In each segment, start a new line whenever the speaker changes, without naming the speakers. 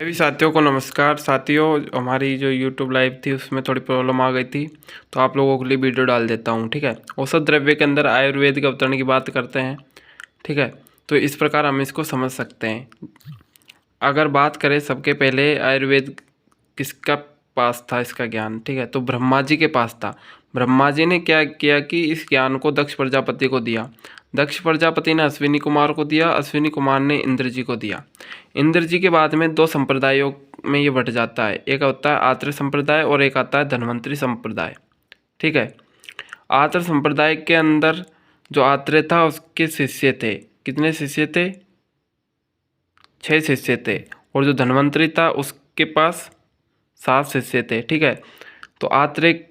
सभी साथियों को नमस्कार। साथियों, हमारी जो यूट्यूब लाइव थी उसमें थोड़ी प्रॉब्लम आ गई थी, तो आप लोगों के लिए वीडियो डाल देता हूँ। ठीक है, औषध द्रव्य के अंदर आयुर्वेद के अवतरण की बात करते हैं। ठीक है, तो इस प्रकार हम इसको समझ सकते हैं। अगर बात करें, सबके पहले आयुर्वेद किसका पास था इसका ज्ञान? ठीक है, तो ब्रह्मा जी के पास था। ब्रह्मा जी ने क्या किया कि इस ज्ञान को दक्ष प्रजापति को दिया। दक्ष प्रजापति ने अश्विनी कुमार को दिया, अश्विनी कुमार ने इंद्र जी को दिया। इंद्र जी के बाद में दो संप्रदायों में ये बट जाता है, एक होता है आत्रेय संप्रदाय और एक आता है धन्वंतरी संप्रदाय। ठीक है, आत्रेय संप्रदाय के अंदर जो आत्रेय था उसके शिष्य थे। कितने शिष्य थे? 6 शिष्य थे। और जो धन्वंतरी था उसके पास 7 शिष्य थे। ठीक है, तो आत्रेय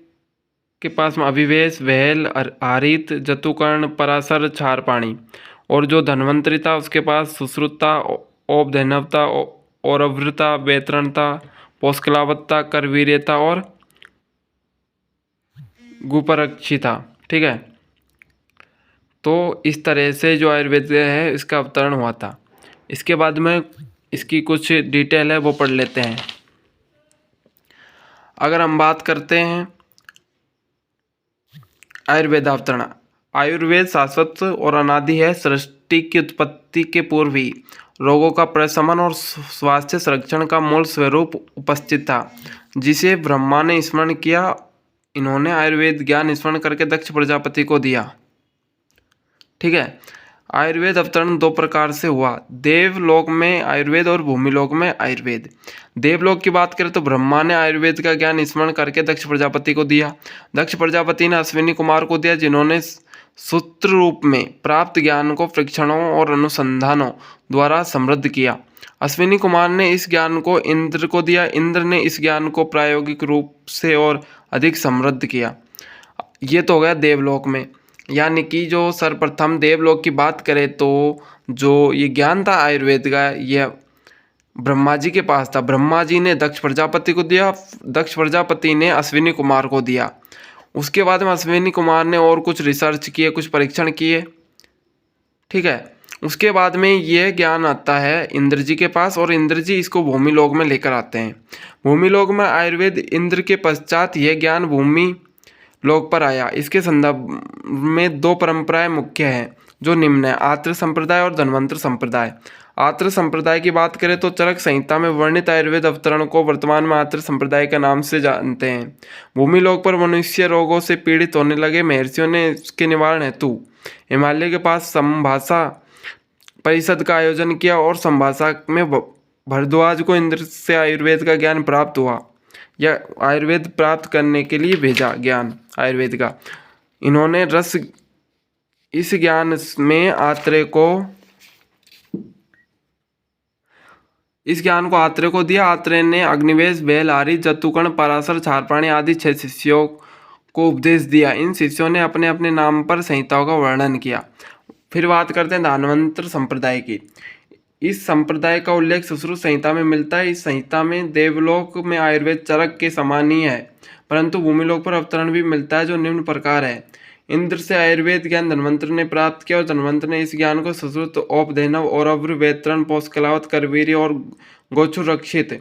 के पास में अभिवेश, वहल, हारित, जतुकर्ण, पराशर, क्षारपाणी। और जो धन्वंतरी था उसके पास सुश्रुता, औपधैनवता, औरवृता, वेतरणता, पौष्कलावत्ता, करवीर्यता और गुपरक्षी था। ठीक है, तो इस तरह से जो आयुर्वेद है इसका अवतरण हुआ था। इसके बाद में इसकी कुछ डिटेल है वो पढ़ लेते हैं। अगर हम बात करते हैं आयुर्वेद अवतरण, आयुर्वेद शाश्वत और अनादि है। सृष्टि की उत्पत्ति के पूर्व ही रोगों का प्रशमन और स्वास्थ्य संरक्षण का मूल स्वरूप उपस्थित था, जिसे ब्रह्मा ने स्मरण किया। इन्होंने आयुर्वेद ज्ञान स्मरण करके दक्ष प्रजापति को दिया। ठीक है, आयुर्वेद अवतरण दो प्रकार से हुआ, देवलोक में आयुर्वेद और भूमिलोक में आयुर्वेद। देवलोक की बात करें तो ब्रह्मा ने आयुर्वेद का ज्ञान स्मरण करके दक्ष प्रजापति को दिया। दक्ष प्रजापति ने अश्विनी कुमार को दिया, जिन्होंने सूत्र रूप में प्राप्त ज्ञान को परीक्षणों और अनुसंधानों द्वारा समृद्ध किया। अश्विनी कुमार ने इस ज्ञान को इंद्र को दिया। इंद्र ने इस ज्ञान को प्रायोगिक रूप से और अधिक समृद्ध किया। ये तो हो गया देवलोक में, यानी कि जो सर्वप्रथम देवलोक की बात करें तो जो ये ज्ञान था आयुर्वेद का, यह ब्रह्मा जी के पास था। ब्रह्मा जी ने दक्ष प्रजापति को दिया, दक्ष प्रजापति ने अश्विनी कुमार को दिया। उसके बाद में अश्विनी कुमार ने और कुछ रिसर्च किए, कुछ परीक्षण किए। ठीक है, उसके बाद में ये ज्ञान आता है इंद्र जी के पास, और इंद्र जी इसको भूमि लोक में लेकर आते हैं। भूमि लोक में आयुर्वेद इंद्र के पश्चात यह ज्ञान भूमि लोक पर आया। इसके संदर्भ में दो परंपराएं मुख्य हैं जो निम्न है, आत्रेय संप्रदाय और धन्वंतरी संप्रदाय। आत्रेय संप्रदाय की बात करें तो चरक संहिता में वर्णित आयुर्वेद अवतरण को वर्तमान में आत्रेय संप्रदाय के नाम से जानते हैं। भूमि लोक पर मनुष्य रोगों से पीड़ित होने लगे। महर्षियों ने इसके निवारण हेतु हिमालय के पास संभाषा परिषद का आयोजन किया, और संभाषा में भरद्वाज को इंद्र से आयुर्वेद का ज्ञान प्राप्त हुआ, या आयुर्वेद प्राप्त करने के लिए भेजा ज्ञान आयुर्वेद का। इन्होंने रस इस ज्ञान में आत्रेय को इस ज्ञान को आत्रेय को दिया। आत्रेय ने अग्निवेश, बेलहारी, जतुकर्ण, पराशर, क्षारपाणी आदि 6 शिष्यों को उपदेश दिया। इन शिष्यों ने अपने अपने नाम पर संहिताओं का वर्णन किया। फिर बात करते हैं धन्वंतरी संप्रदाय की। इस संप्रदाय का उल्लेख सुश्रुत संहिता में मिलता है। इस संहिता में देवलोक में आयुर्वेद चरक के समान ही है, परंतु भूमिलोक पर अवतरण भी मिलता है जो निम्न प्रकार है। इंद्र से आयुर्वेद ज्ञान धन्वंतरी ने प्राप्त किया, और धन्वंतरी ने इस ज्ञान को सुश्रुत, औपधैनव, औरव्र, वेतरण, पौष्कलावत, करवीर्य और गोचुरक्षित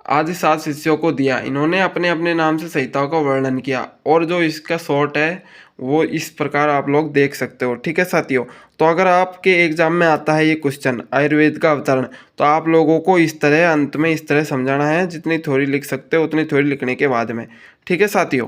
आदि 7 शिष्यों को दिया। इन्होंने अपने अपने नाम से संहिताओं का वर्णन किया, और जो इसका शॉर्ट है वो इस प्रकार आप लोग देख सकते हो। ठीक है साथियों, तो अगर आपके एग्जाम में आता है ये क्वेश्चन आयुर्वेद का अवतरण, तो आप लोगों को इस तरह अंत में इस तरह समझाना है, जितनी थ्योरी लिख सकते हो उतनी थ्योरी लिखने के बाद में। ठीक है साथियों।